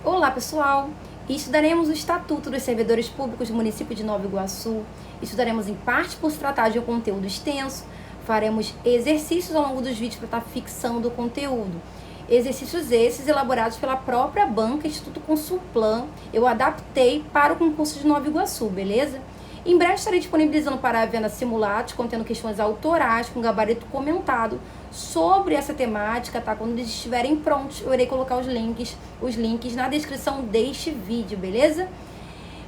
Olá, pessoal! Estudaremos o Estatuto dos Servidores Públicos do município de Nova Iguaçu. Estudaremos em parte por se tratar de um conteúdo extenso. Faremos exercícios ao longo dos vídeos para estar fixando o conteúdo. Exercícios esses elaborados pela própria banca Instituto Consulplan. Eu adaptei para o concurso de Nova Iguaçu, beleza? Em breve estarei disponibilizando para a venda simulados, contendo questões autorais com gabarito comentado sobre essa temática, tá? Quando eles estiverem prontos, eu irei colocar os links na descrição deste vídeo, beleza?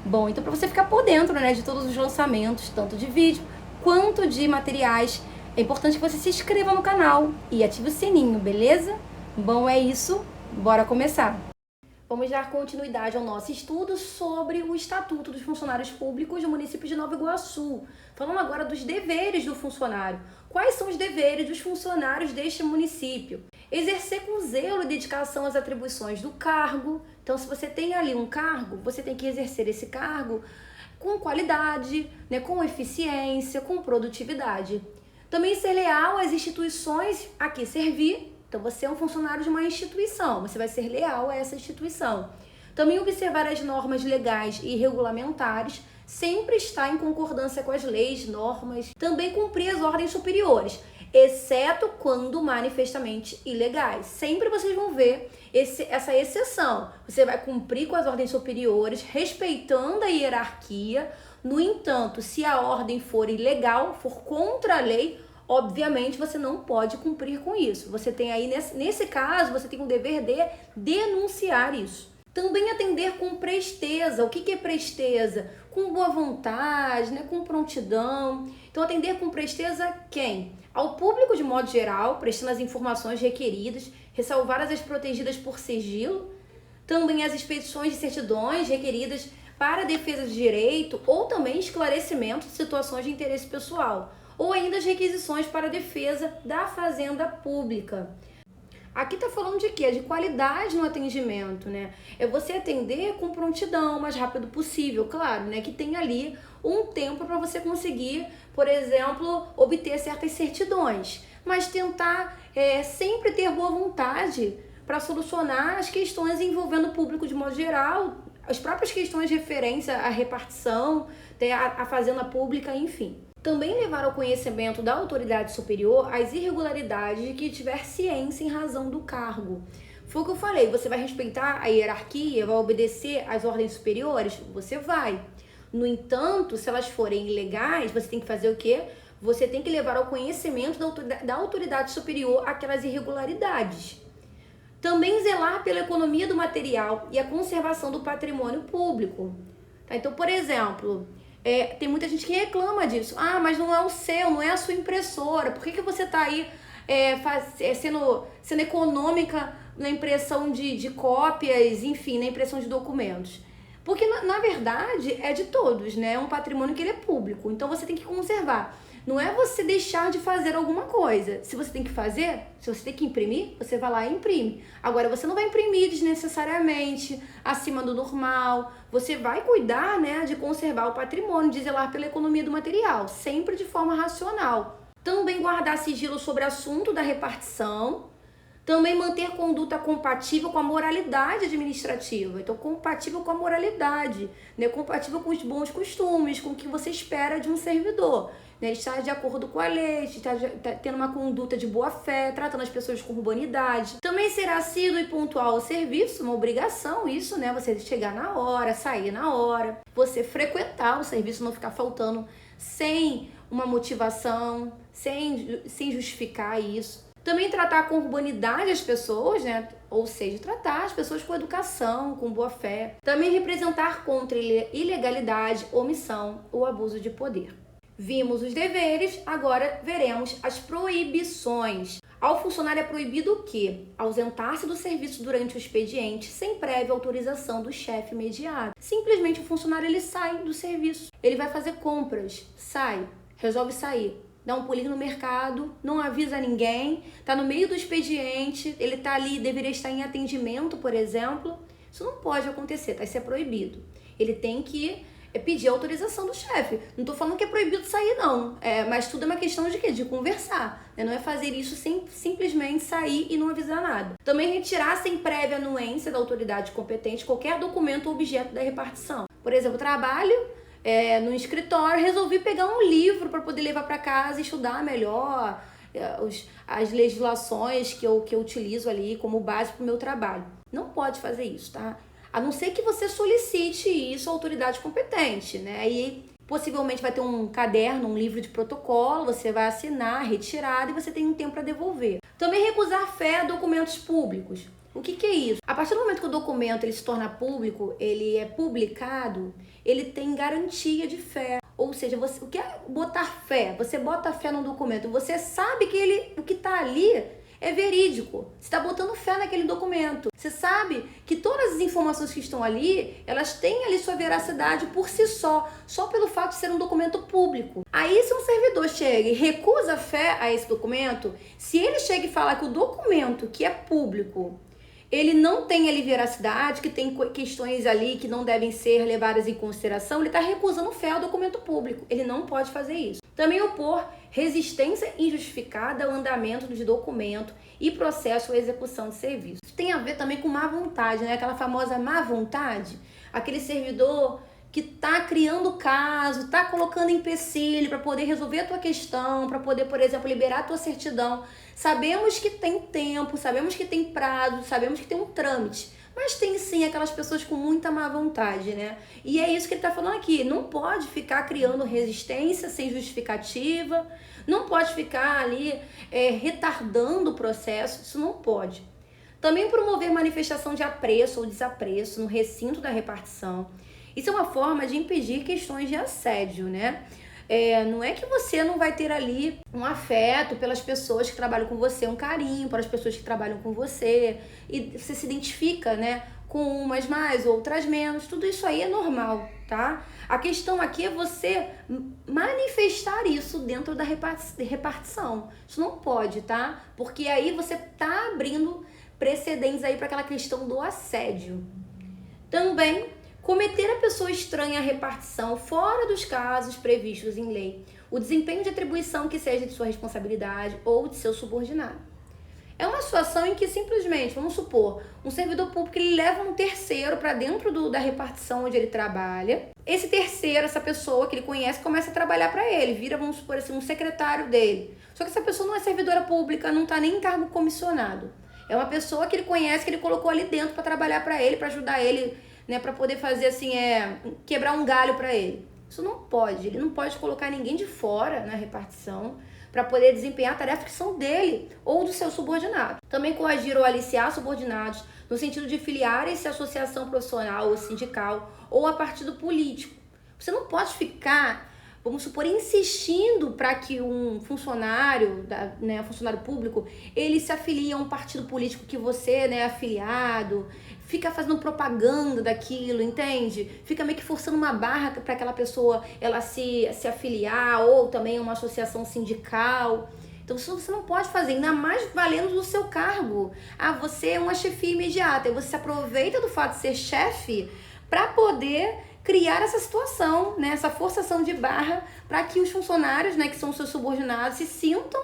Bom, então para você ficar por dentro, né, de todos os lançamentos, tanto de vídeo quanto de materiais, é importante que você se inscreva no canal e ative o sininho, beleza? Bom, é isso, bora começar! Vamos dar continuidade ao nosso estudo sobre o Estatuto dos Funcionários Públicos do município de Nova Iguaçu. Falando agora dos deveres do funcionário. Quais são os deveres dos funcionários deste município? Exercer com zelo e dedicação as atribuições do cargo. Então, se você tem ali um cargo, você tem que exercer esse cargo com qualidade, né, com eficiência, com produtividade. Também ser leal às instituições a que servir. Então, você é um funcionário de uma instituição, você vai ser leal a essa instituição. Também observar as normas legais e regulamentares, sempre estar em concordância com as leis, normas. Também cumprir as ordens superiores, exceto quando manifestamente ilegais. Sempre vocês vão ver essa exceção. Você vai cumprir com as ordens superiores, respeitando a hierarquia. No entanto, se a ordem for ilegal, for contra a lei, obviamente, você não pode cumprir com isso. Você tem aí, nesse caso, você tem o dever de denunciar isso. Também atender com presteza. O que é presteza? Com boa vontade, né? Com prontidão. Então, atender com presteza quem? Ao público de modo geral, prestando as informações requeridas, ressalvar as protegidas por sigilo. Também as expedições de certidões requeridas para defesa de direito ou também esclarecimento de situações de interesse pessoal. Ou ainda as requisições para a defesa da fazenda pública. Aqui está falando de quê? De qualidade no atendimento, né? É você atender com prontidão, o mais rápido possível, claro, né? Que tem ali um tempo para você conseguir, por exemplo, obter certas certidões. Mas tentar sempre ter boa vontade para solucionar as questões envolvendo o público de modo geral, as próprias questões de referência à repartição, à fazenda pública, enfim. Também levar ao conhecimento da autoridade superior as irregularidades de que tiver ciência em razão do cargo. Foi o que eu falei, você vai respeitar a hierarquia, vai obedecer às ordens superiores? Você vai. No entanto, se elas forem ilegais, você tem que fazer o quê? Você tem que levar ao conhecimento da autoridade superior aquelas irregularidades. Também zelar pela economia do material e a conservação do patrimônio público. Tá? Então, por exemplo, tem muita gente que reclama disso. Ah, mas não é o seu, não é a sua impressora. Por que você está aí sendo econômica na impressão de cópias, enfim, na impressão de documentos? Porque, na verdade, é de todos, né? É um patrimônio que ele é público. Então, você tem que conservar. Não é você deixar de fazer alguma coisa. Se você tem que fazer, se você tem que imprimir, você vai lá e imprime. Agora, você não vai imprimir desnecessariamente, acima do normal. Você vai cuidar, né, de conservar o patrimônio, de zelar pela economia do material, sempre de forma racional. Também guardar sigilo sobre o assunto da repartição. Também manter conduta compatível com a moralidade administrativa. Então, compatível com a moralidade, né? Compatível com os bons costumes, com o que você espera de um servidor. Né? Estar de acordo com a lei, estar tendo uma conduta de boa fé, tratando as pessoas com urbanidade. Também ser assíduo e pontual ao serviço, uma obrigação isso, né? Você chegar na hora, sair na hora. Você frequentar o serviço, não ficar faltando sem uma motivação, sem justificar isso. Também tratar com urbanidade as pessoas, né? Ou seja, tratar as pessoas com educação, com boa fé. Também representar contra ilegalidade, omissão ou abuso de poder. Vimos os deveres, agora veremos as proibições. Ao funcionário é proibido o quê? Ausentar-se do serviço durante o expediente sem prévia autorização do chefe imediato. Simplesmente o funcionário ele sai do serviço. Ele vai fazer compras, sai, resolve sair. Dá um pulinho no mercado, não avisa ninguém, tá no meio do expediente, ele tá ali, deveria estar em atendimento, por exemplo. Isso não pode acontecer, tá? Isso é proibido. Ele tem que é pedir a autorização do chefe. Não tô falando que é proibido sair, não. Mas tudo é uma questão de quê? De conversar. Né? Não é fazer isso sem simplesmente sair e não avisar nada. Também retirar sem prévia anuência da autoridade competente qualquer documento ou objeto da repartição. Por exemplo, trabalho no escritório, resolvi pegar um livro para poder levar para casa e estudar melhor as legislações que eu utilizo ali como base para o meu trabalho. Não pode fazer isso, tá? A não ser que você solicite isso à autoridade competente, né? Aí possivelmente vai ter um caderno, um livro de protocolo, você vai assinar, retirada e você tem um tempo para devolver. Também recusar fé a documentos públicos. O que é isso? A partir do momento que o documento ele se torna público, ele é publicado, ele tem garantia de fé. Ou seja, o que é botar fé? Você bota fé no documento, você sabe que o que está ali é verídico. Você está botando fé naquele documento. Você sabe que todas as informações que estão ali, elas têm ali sua veracidade por si só pelo fato de ser um documento público. Aí se um servidor chega e recusa fé a esse documento, se ele chega e fala que o documento que é público, ele não tem ali veracidade, que tem questões ali que não devem ser levadas em consideração, ele está recusando fé ao documento público. Ele não pode fazer isso. Também opor resistência injustificada ao andamento de documento e processo ou execução de serviço. Isso tem a ver também com má vontade, né? Aquela famosa má vontade, aquele servidor que está criando caso, está colocando empecilho para poder resolver a tua questão, para poder, por exemplo, liberar a tua certidão. Sabemos que tem tempo, sabemos que tem prazo, sabemos que tem um trâmite, mas tem sim aquelas pessoas com muita má vontade, né? E é isso que ele está falando aqui, não pode ficar criando resistência sem justificativa, não pode ficar ali retardando o processo, isso não pode. Também promover manifestação de apreço ou desapreço no recinto da repartição. Isso é uma forma de impedir questões de assédio, né? Não é que você não vai ter ali um afeto pelas pessoas que trabalham com você, um carinho para as pessoas que trabalham com você, e você se identifica, né, com umas mais, outras menos, tudo isso aí é normal, tá? A questão aqui é você manifestar isso dentro da repartição. Isso não pode, tá? Porque aí você tá abrindo precedentes aí para aquela questão do assédio. Também cometer a pessoa estranha à repartição fora dos casos previstos em lei, o desempenho de atribuição que seja de sua responsabilidade ou de seu subordinado. É uma situação em que simplesmente, vamos supor, um servidor público ele leva um terceiro para dentro da repartição onde ele trabalha. Esse terceiro, essa pessoa que ele conhece, começa a trabalhar para ele, vira, vamos supor assim, um secretário dele. Só que essa pessoa não é servidora pública, não está nem em cargo comissionado. É uma pessoa que ele conhece, que ele colocou ali dentro para trabalhar para ele, para ajudar ele, né, para poder fazer assim, quebrar um galho para ele. Isso não pode, ele não pode colocar ninguém de fora na repartição para poder desempenhar tarefas que são dele ou do seu subordinado. Também coagir ou aliciar subordinados no sentido de filiarem-se à associação profissional ou sindical ou a partido político. Você não pode ficar, vamos supor, insistindo para que um funcionário, funcionário público, ele se afilie a um partido político que você é afiliado, fica fazendo propaganda daquilo, entende? Fica meio que forçando uma barra para aquela pessoa ela se afiliar, ou também uma associação sindical. Então isso você não pode fazer, ainda mais valendo do seu cargo. Você é uma chefia imediata, e você se aproveita do fato de ser chefe para poder criar essa situação, né, essa forçação de barra para que os funcionários, né, que são seus subordinados, se sintam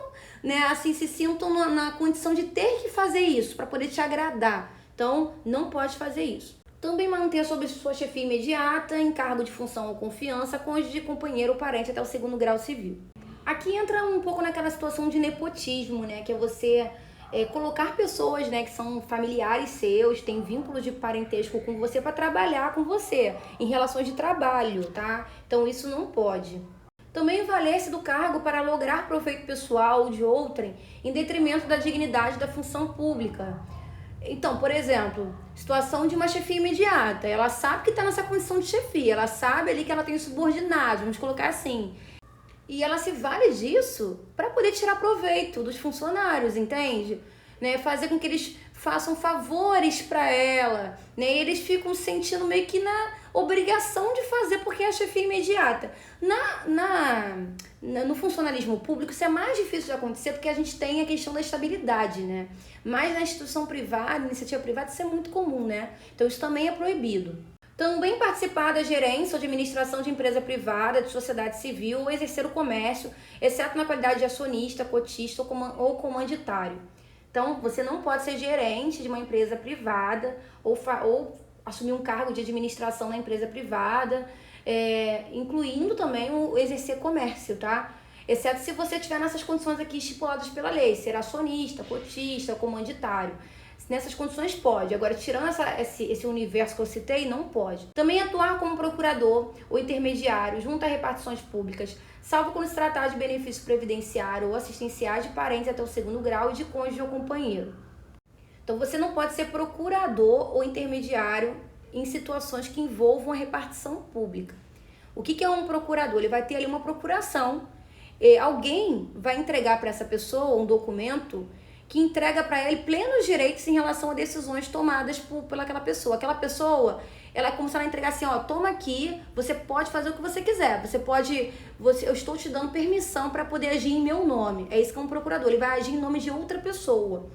na condição de ter que fazer isso para poder te agradar. Então, não pode fazer isso. Também manter sob sua chefia imediata, em cargo de função ou confiança, cônjuge, companheiro ou parente até o 2º grau civil. Aqui entra um pouco naquela situação de nepotismo, né, que é você colocar pessoas, né, que são familiares seus, têm vínculos de parentesco com você para trabalhar com você, em relações de trabalho, tá? Então isso não pode. Também valer-se do cargo para lograr proveito pessoal ou de outrem, em detrimento da dignidade da função pública. Então, por exemplo, situação de uma chefia imediata, ela sabe que está nessa condição de chefia, ela sabe ali que ela tem subordinados, vamos colocar assim, e ela se vale disso para poder tirar proveito dos funcionários, entende? Né? Fazer com que eles façam favores para ela, né? E eles ficam sentindo meio que na obrigação de fazer porque é a chefia imediata. No funcionalismo público isso é mais difícil de acontecer porque a gente tem a questão da estabilidade, né? Mas na instituição privada, iniciativa privada, isso é muito comum, né? Então isso também é proibido. Também participar da gerência ou de administração de empresa privada, de sociedade civil ou exercer o comércio, exceto na qualidade de acionista, cotista ou comanditário. Então, você não pode ser gerente de uma empresa privada ou assumir um cargo de administração na empresa privada, incluindo também o exercer comércio, tá? Exceto se você estiver nessas condições aqui estipuladas pela lei, ser acionista, cotista, comanditário. Nessas condições pode, agora tirando esse universo que eu citei, não pode. Também atuar como procurador ou intermediário junto a repartições públicas, salvo quando se tratar de benefício previdenciário ou assistenciais de parentes até o 2º grau e de cônjuge ou companheiro. Então você não pode ser procurador ou intermediário em situações que envolvam a repartição pública. O que é um procurador? Ele vai ter ali uma procuração. Alguém vai entregar para essa pessoa um documento que entrega para ele plenos direitos em relação a decisões tomadas pelaquela pessoa. Aquela pessoa, ela é como se ela entregasse assim, ó, toma aqui, você pode fazer o que você quiser. Eu estou te dando permissão para poder agir em meu nome. É isso que é um procurador, ele vai agir em nome de outra pessoa.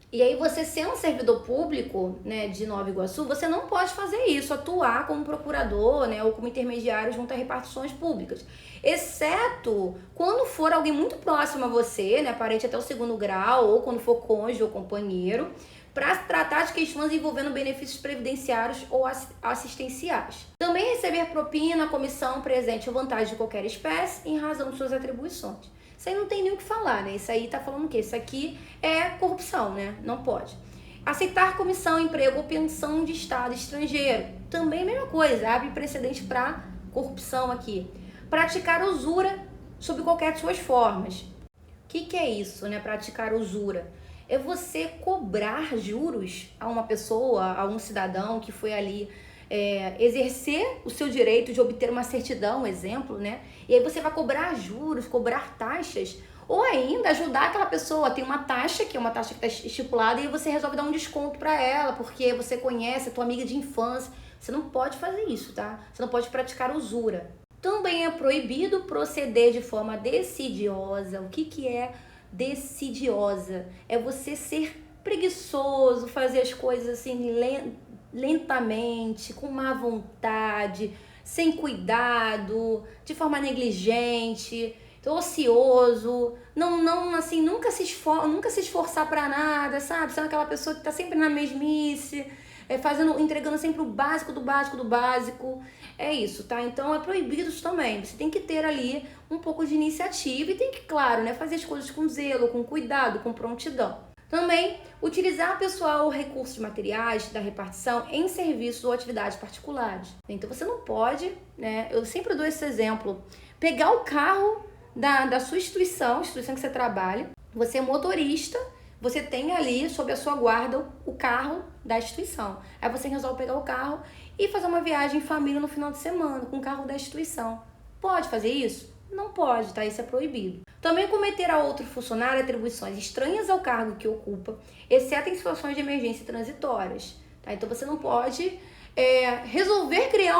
E aí você sendo servidor público, né, de Nova Iguaçu, você não pode fazer isso, atuar como procurador, né, ou como intermediário junto a repartições públicas. Exceto quando for alguém muito próximo a você, né, parente até o 2º grau, ou quando for cônjuge ou companheiro, para tratar de questões envolvendo benefícios previdenciários ou assistenciais. Também receber propina, comissão, presente ou vantagem de qualquer espécie em razão de suas atribuições. Isso aí não tem nem o que falar, né? Isso aí tá falando o quê? Isso aqui é corrupção, né? Não pode. Aceitar comissão, emprego ou pensão de estado estrangeiro. Também a mesma coisa, abre precedente para corrupção aqui. Praticar usura sob qualquer de suas formas. O que é isso, né? Praticar usura. É você cobrar juros a uma pessoa, a um cidadão que foi ali exercer o seu direito de obter uma certidão, exemplo, né? E aí você vai cobrar juros, cobrar taxas, ou ainda ajudar aquela pessoa. Tem uma taxa, que é uma taxa que está estipulada, e você resolve dar um desconto para ela, porque você conhece a tua amiga de infância. Você não pode fazer isso, tá? Você não pode praticar usura. Também é proibido proceder de forma decidiosa. O que é decidiosa? É você ser preguiçoso, fazer as coisas assim lentamente, com má vontade, sem cuidado, de forma negligente, ocioso, assim, nunca se esforçar para nada, sabe? Sendo aquela pessoa que tá sempre na mesmice, entregando sempre o básico do básico do básico. É isso, tá? Então é proibido isso também. Você tem que ter ali um pouco de iniciativa e tem que, claro, né, fazer as coisas com zelo, com cuidado, com prontidão. Também, utilizar pessoal ou recursos materiais da repartição em serviços ou atividades particulares. Então, você não pode, né? Eu sempre dou esse exemplo. Pegar o carro da sua instituição que você trabalha, você é motorista, você tem ali sob a sua guarda o carro da instituição. Aí você resolve pegar o carro e fazer uma viagem em família no final de semana com o carro da instituição. Pode fazer isso? Não pode, tá? Isso é proibido. Também cometer a outro funcionário atribuições estranhas ao cargo que ocupa, exceto em situações de emergência transitórias, tá? Então você não pode resolver criar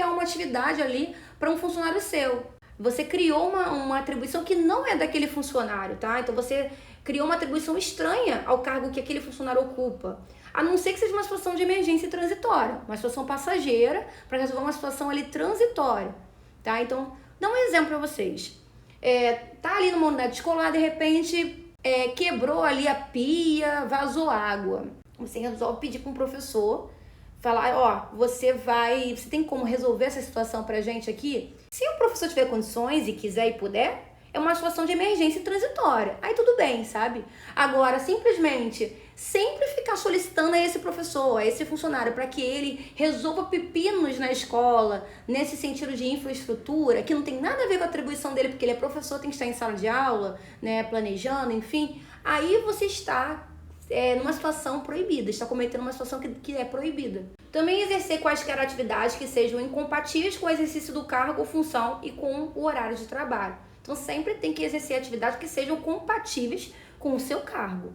uma atividade ali para um funcionário seu. Você criou uma atribuição que não é daquele funcionário, tá? Então você criou uma atribuição estranha ao cargo que aquele funcionário ocupa. A não ser que seja uma situação de emergência transitória, uma situação passageira para resolver uma situação ali transitória, tá? Então, dá um exemplo para vocês. Tá ali numa unidade escolar, de repente quebrou ali a pia, vazou água. Você resolve pedir para um professor, falar, ó, você tem como resolver essa situação pra gente aqui? Se o professor tiver condições e quiser e puder, é uma situação de emergência transitória. Aí tudo bem, sabe? Agora, simplesmente, sempre ficar solicitando a esse professor, a esse funcionário, para que ele resolva pepinos na escola, nesse sentido de infraestrutura, que não tem nada a ver com a atribuição dele, porque ele é professor, tem que estar em sala de aula, né, planejando, enfim. Aí você está numa situação proibida, está cometendo uma situação que é proibida. Também exercer quaisquer atividades que sejam incompatíveis com o exercício do cargo ou função e com o horário de trabalho. Então sempre tem que exercer atividades que sejam compatíveis com o seu cargo.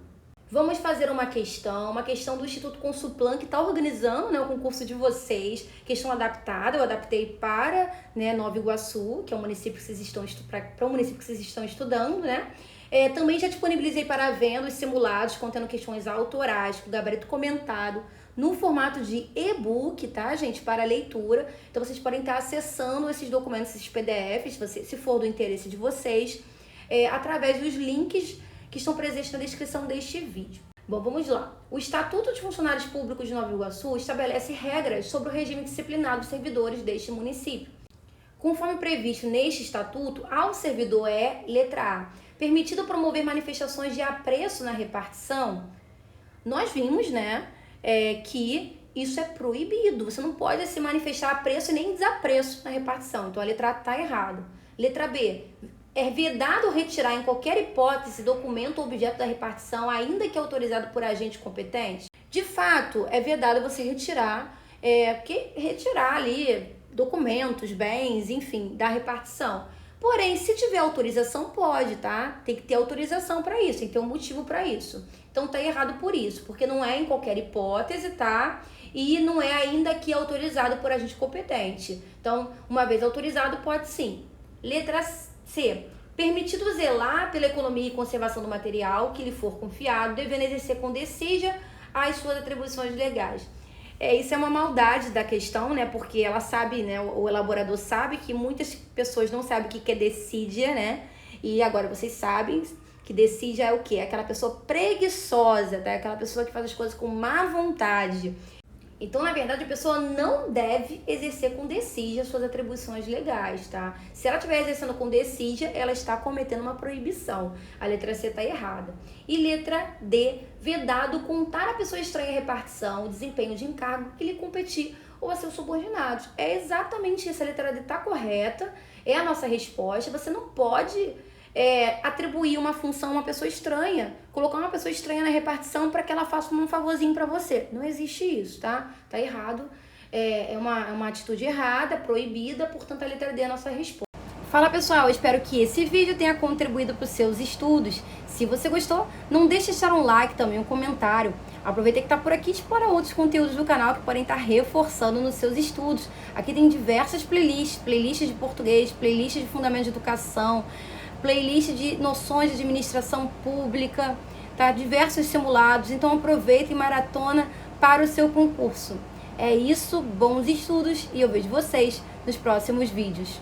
Vamos fazer uma questão do Instituto Consulplan, que está organizando, né, o concurso de vocês, questão adaptada, eu adaptei para, né, Nova Iguaçu, que é o município que vocês estão para o município que vocês estão estudando, né? Também já disponibilizei para venda os simulados contendo questões autorais, com gabarito comentado, no formato de e-book, tá, gente? Para leitura. Então, vocês podem estar acessando esses documentos, esses PDFs, se for do interesse de vocês, através dos links que estão presentes na descrição deste vídeo. Bom, vamos lá. O Estatuto de Funcionários Públicos de Nova Iguaçu estabelece regras sobre o regime disciplinar dos servidores deste município. Conforme previsto neste estatuto, ao servidor letra A, permitido promover manifestações de apreço na repartição. Nós vimos, né, que isso é proibido. Você não pode se manifestar apreço e nem desapreço na repartição. Então a letra A está errado. Letra B, é vedado retirar em qualquer hipótese documento ou objeto da repartição, ainda que autorizado por agente competente. De fato, é vedado você retirar, retirar ali documentos, bens, enfim, da repartição. Porém, se tiver autorização, pode, tá? Tem que ter autorização para isso, tem que ter um motivo para isso. Então tá errado por isso, porque não é em qualquer hipótese, tá? E não é ainda que autorizado por agente competente. Então, uma vez autorizado, pode sim. Letra C. Permitido zelar pela economia e conservação do material que lhe for confiado, devendo exercer com decídia as suas atribuições legais. Isso é uma maldade da questão, né? Porque ela sabe, né? O elaborador sabe que muitas pessoas não sabem o que é decídia, né? E agora vocês sabem que decídia é o quê? É aquela pessoa preguiçosa, tá? Aquela pessoa que faz as coisas com má vontade. Então, na verdade, a pessoa não deve exercer com decídia as suas atribuições legais, tá? Se ela estiver exercendo com decídia, ela está cometendo uma proibição. A letra C está errada. E letra D, vedado contar a pessoa estranha a repartição, o desempenho de encargo que lhe competir ou a seus subordinados. É exatamente isso. A letra D está correta, é a nossa resposta. Você não pode atribuir uma função a uma pessoa estranha, colocar uma pessoa estranha na repartição para que ela faça um favorzinho para você. Não existe isso, tá? Tá errado. É uma atitude errada, proibida, portanto a letra D é a nossa resposta. Fala pessoal, espero que esse vídeo tenha contribuído para os seus estudos. Se você gostou, não deixe de deixar um like, também um comentário. Aproveita que está por aqui e explora outros conteúdos do canal que podem estar reforçando nos seus estudos. Aqui tem diversas playlists de português, playlists de fundamentos de educação, playlist de noções de administração pública, tá? Diversos simulados, então aproveita e maratona para o seu concurso. É isso, bons estudos e eu vejo vocês nos próximos vídeos.